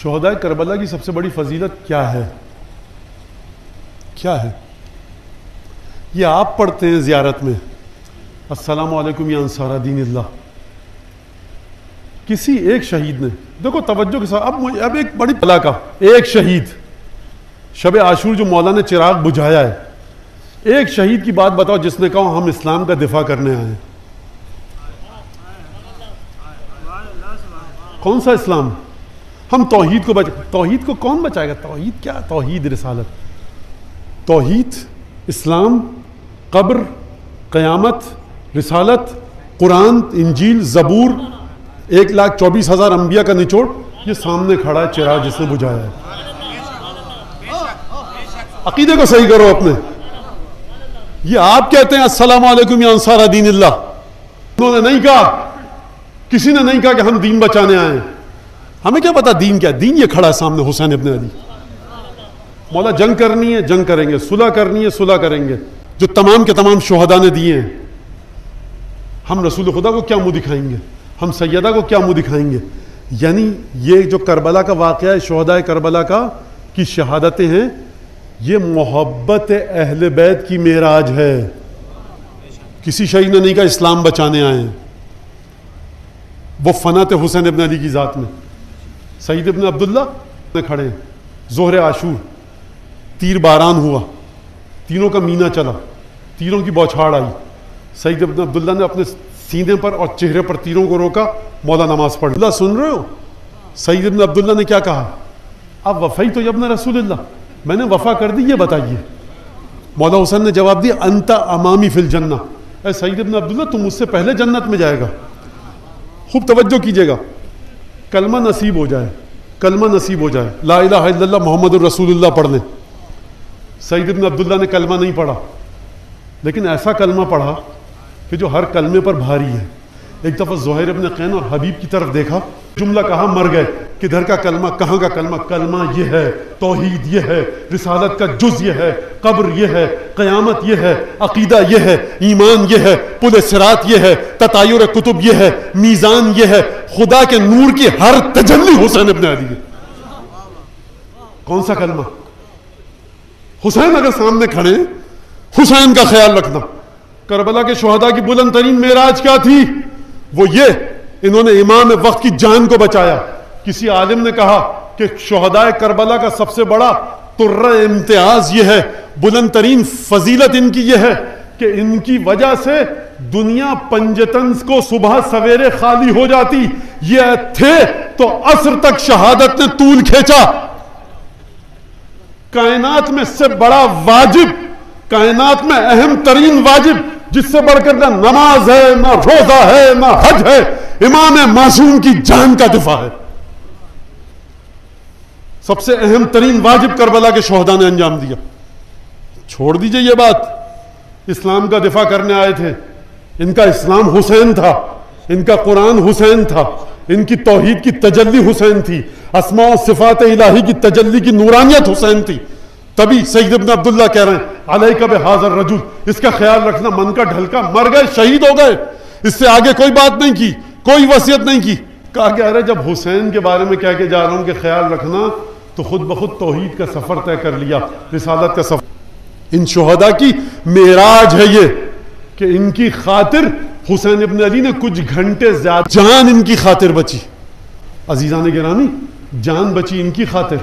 شہداء کربلا کی سب سے بڑی فضیلت کیا ہے؟ کیا ہے؟ یہ آپ پڑھتے ہیں زیارت میں، السلام علیکم یا انصار دین اللہ. کسی ایک شہید نے، دیکھو توجہ کے ساتھ، اب ایک بڑی بلا کا ایک شہید شب عاشور جو مولا نے چراغ بجھایا ہے، ایک شہید کی بات بتاؤ جس نے کہا ہم اسلام کا دفاع کرنے آئے ہیں. کون سا اسلام؟ ہم توحید کو توحید کو کون بچائے گا؟ توحید کیا؟ توحید رسالت، توحید، اسلام، قبر، قیامت، رسالت، قرآن، انجیل، زبور، 1,24,000 انبیاء کا نچوڑ، یہ سامنے کھڑا ہے چراغ جس نے بجھایا ہے. عقیدے کو صحیح کرو اپنے. یہ آپ کہتے ہیں السلام علیکم یا انصار دین اللہ، انہوں نے نہیں کہا، کسی نے نہیں کہا کہ ہم دین بچانے آئے ہیں. ہمیں کیا پتا دین کیا ہے؟ دین یہ کھڑا ہے سامنے، حسین ابن علی. مولا جنگ کرنی ہے جنگ کریں گے، صلح کرنی ہے صلح کریں گے، جو تمام کے تمام شہداء نے دیے ہیں. ہم رسول خدا کو کیا منہ دکھائیں گے؟ ہم سیدہ کو کیا منہ دکھائیں گے؟ یعنی یہ جو کربلا کا واقعہ ہے، شہداء کربلا کی شہادتیں ہیں، یہ محبت اہل بیت کی معراج ہے. کسی شہید نے نہیں کہا اسلام بچانے آئے ہیں. وہ فنا تھے حسین ابن علی کی ذات میں. سعید ابن عبداللہ نے کھڑے ہیں، ظہر عاشور، تیر باران ہوا، تیروں کا مینا چلا، تیروں کی بوچھاڑ آئی. سعید ابن عبداللہ نے اپنے سینے پر اور چہرے پر تیروں کو روکا، مولا نماز پڑھ. اللہ سن رہے ہو؟ سعید ابن عبداللہ نے کیا کہا؟ اب وفائی تو ابن رسول اللہ، میں نے وفا کر دی، یہ بتائیے. مولا حسین نے جواب دیا انت امامی فی الجنہ، اے سعید ابن عبداللہ تم مجھ سے پہلے جنت میں جائے گا. خوب توجہ کیجئے گا، کلمہ نصیب ہو جائے، کلمہ نصیب ہو جائے، لا الہ الا اللہ محمد الرسول اللہ پڑھ لیں. سعید ابن عبداللہ نے کلمہ نہیں پڑھا، لیکن ایسا کلمہ پڑھا کہ جو ہر کلمے پر بھاری ہے. ایک دفعہ زہیر ابن قین اور حبیب کی طرف دیکھا، جملہ کہا مر گئے. کدھر کا کلمہ؟ کہاں کا کلمہ؟ کلمہ یہ ہے، توحید یہ ہے، رسالت کا جز یہ ہے، قبر یہ ہے، قیامت یہ ہے، عقیدہ یہ ہے، ایمان یہ ہے، پل صراط یہ ہے، تطایر کتب یہ ہے، میزان یہ ہے، خدا کے نور کی ہر تجلی حسین ابن علی ہے. کون سا کلمہ؟ حسین اگر سامنے کھڑے، حسین کا خیال رکھنا. کربلا کے شہداء کی بلند ترین معراج کیا تھی؟ وہ یہ، انہوں نے امام وقت کی جان کو بچایا. کسی عالم نے کہا کہ شہداء کربلا کا سب سے بڑا ترہ امتیاز یہ ہے، بلند ترین فضیلت ان کی یہ ہے کہ ان کی وجہ سے دنیا پنجتنز کو صبح سویرے خالی ہو جاتی. یہ تھے تو عصر تک شہادت نے طول کھینچا. کائنات میں سے بڑا واجب، کائنات میں اہم ترین واجب جس سے بڑھ کر نہ نماز ہے، نہ روزہ ہے، نہ حج ہے، امام معصوم کی جان کا دفاع ہے. سب سے اہم ترین واجب کربلا کے شہداء نے انجام دیا. چھوڑ دیجئے یہ بات، اسلام کا دفاع کرنے آئے تھے. ان کا اسلام حسین تھا، ان کا قرآن حسین تھا، ان کی توحید کی تجلی حسین تھی، اسماء و صفات الہی کی تجلی کی نورانیت حسین تھی. تبھی سعید ابن عبداللہ کہہ رہے ہیں علیک بہذا الرجل، اس کا خیال رکھنا. من کا ڈھلکا، مر گئے، شہید ہو گئے، اس سے آگے کوئی بات نہیں کی، کوئی وصیت نہیں کی. کہا کہ ارے جب حسین کے بارے میں کہہ کے جا رہا ہوں کہ خیال رکھنا، تو خود بخود توحید کا سفر طے کر لیا، رسالت کا سفر. ان شہداء کی معراج ہے یہ کہ ان کی خاطر حسین ابن علی نے کچھ گھنٹے زیادہ جان ان کی خاطر بچی. عزیزان گرامی، جان بچی ان کی خاطر.